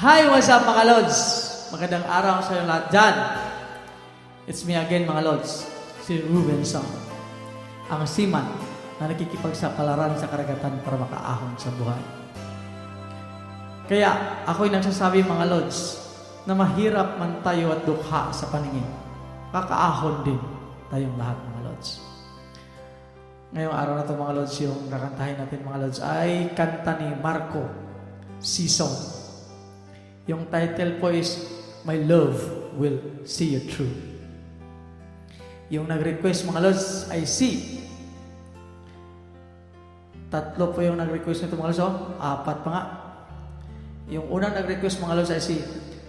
Hi, what's up mga Lods? Magandang araw sa inyo lahat dyan. It's me again mga Lods, si Ruben Song. Ang seaman na nakikipagsapalaran sa karagatan para makaahon sa buhay. Kaya ako'y nagsasabi mga Lods na mahirap man tayo at dukha sa paningin. Kakaahon din tayong lahat mga Lods. Ngayong araw na ito mga Lods, yung kakantahin natin mga Lods ay kanta ni Marco Sison. Yung title po is My Love Will See You Through. Yung nag-request mga Lods ay si tatlo po yung nag-request nito mga Lods. Apat pa nga. Yung unang nag-request mga Lods ay si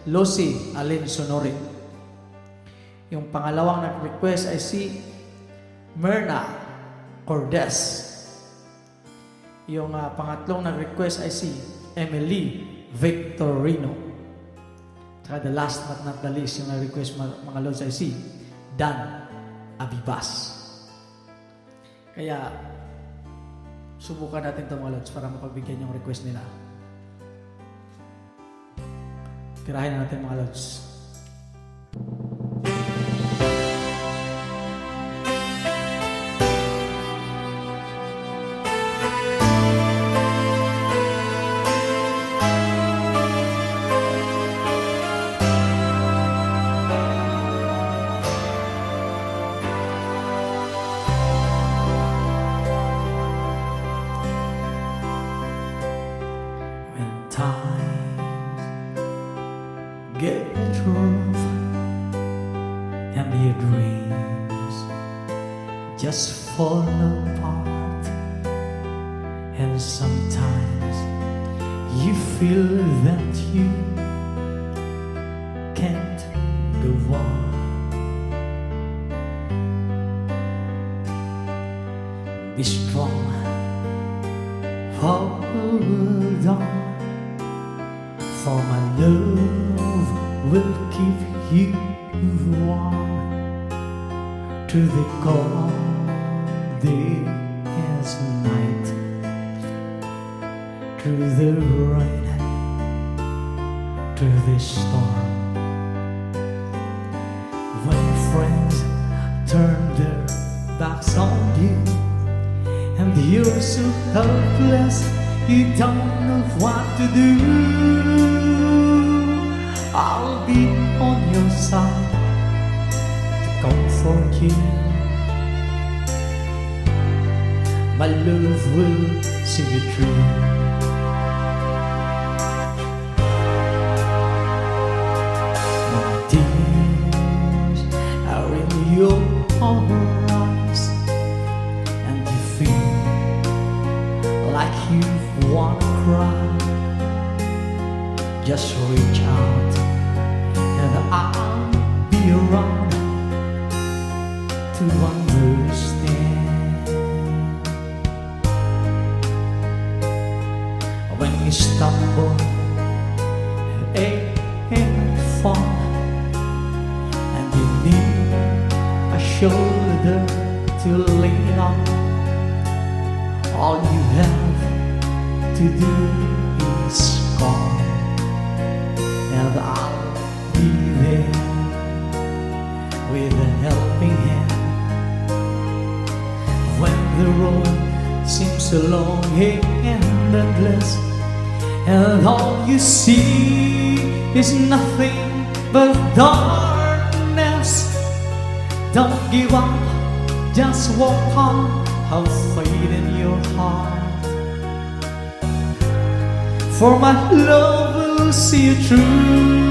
Lucy Alin Sonorin. Yung pangalawang nag-request ay si Myrna Cordes. Yung pangatlong nag-request ay si Emily Victorino. Tsaka the last but not the least, yung nag-request mga Lods ay si Dan Abibas. Kaya subukan natin ito mga Lods para mapagbigyan yung request nila. Tirahin na natin mga Lods. Get rough and your dreams just fall apart, and sometimes you feel that you can't go on. Be strong, hold on, for my love will keep you warm to the coldest night, through the rain, through the storm. When friends turn their backs on you and you're so helpless, you don't know what to do, I'll be on your side to comfort you. My love will see you through. My tears are in your eyes, and you feel like you wanna cry. Just reach out and I'll be around to understand. When you stumble and fall, and you need a shoulder to lean on, all you have to do is call, and I'll be there with a helping hand. When the road seems so long and endless, and all you see is nothing but darkness, don't give up, just walk on, have faith in your heart, for my love will see you through.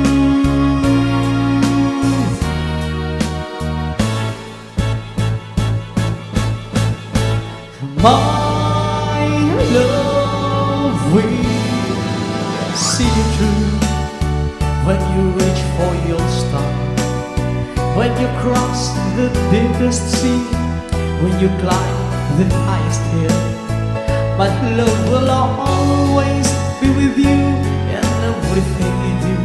My love will see you through. When you reach for your star, when you cross the deepest sea, when you climb the highest hill, my love will always be with you in everything you do,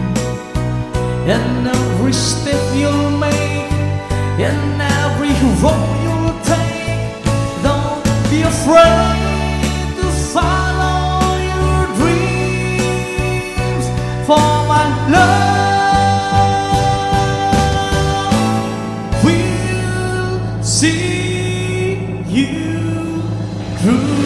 in every step you'll make, in every road you'll take. Don't be afraid to follow your dreams, for my love will see you through.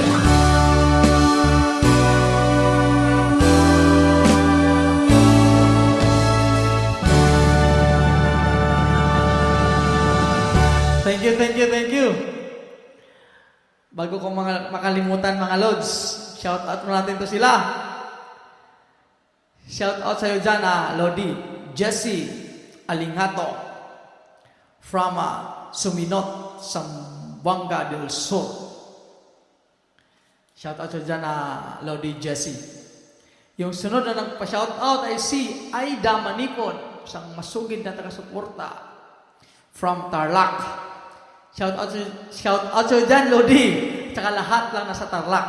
Thank you, thank you, thank you. Bago ko makalimutan mga Lods, shout out mo natin to sila. Shout out sa'yo dyan, Lodi, Jesse Alingato from Suminot, Zamboanga del Sur. Shout out sa'yo dyan, Lodi Jesse. Yung sunod na nagpa-shout out ay si Aida Manikon, isang masugid na taga-suporta from Tarlac. Shout out sa'yo dyan, Lodi. Tsaka lahat lang nasa Tarlac.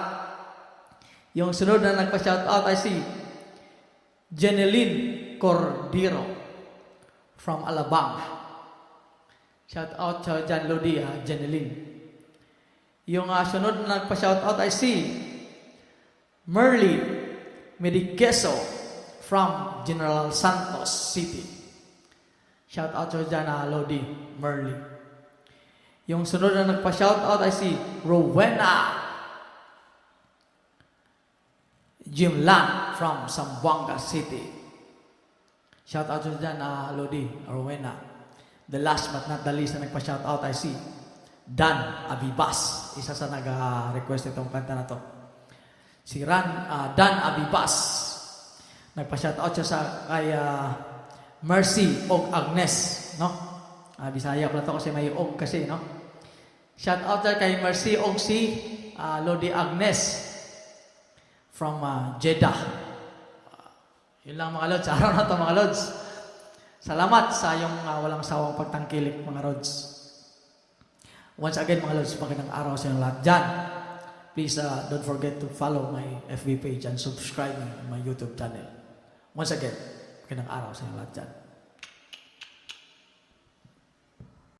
Yung sunod na nagpa-shout out ay si Jeneline Cordero from Alabang. Shout out sa'yo dyan, Lodi, Jeneline. Yung sunod na nagpa-shout out ay si Merly Mediqueso from General Santos City. Shout out sa'yo dyan, Lodi, Merly. Yung sunod na nagpa-shoutout ay si Rowena Jimlan from Zamboanga City. Shoutout siya dyan, Lodi, Rowena. The last but not the least na nagpa-shoutout ay si Dan Abibas. Isa sa nag-request itong kanta na to. Si Dan Abibas. Nagpa-shoutout siya kay Mercy og Agnes, no? Bisaya pala to kasi may og kasi, no? Shout out kay Mercy og si Lodi Agnes from Jeddah. Yun lang mga Lods. Araw na to mga Lods. Salamat sa iyong walang sawang pagtangkilik mga Lods. Once again mga Lods, magandang araw sa inyong lahat dyan. Please don't forget to follow my FB page and subscribe on my YouTube channel. Once again, magandang araw sa inyong lahat dyan.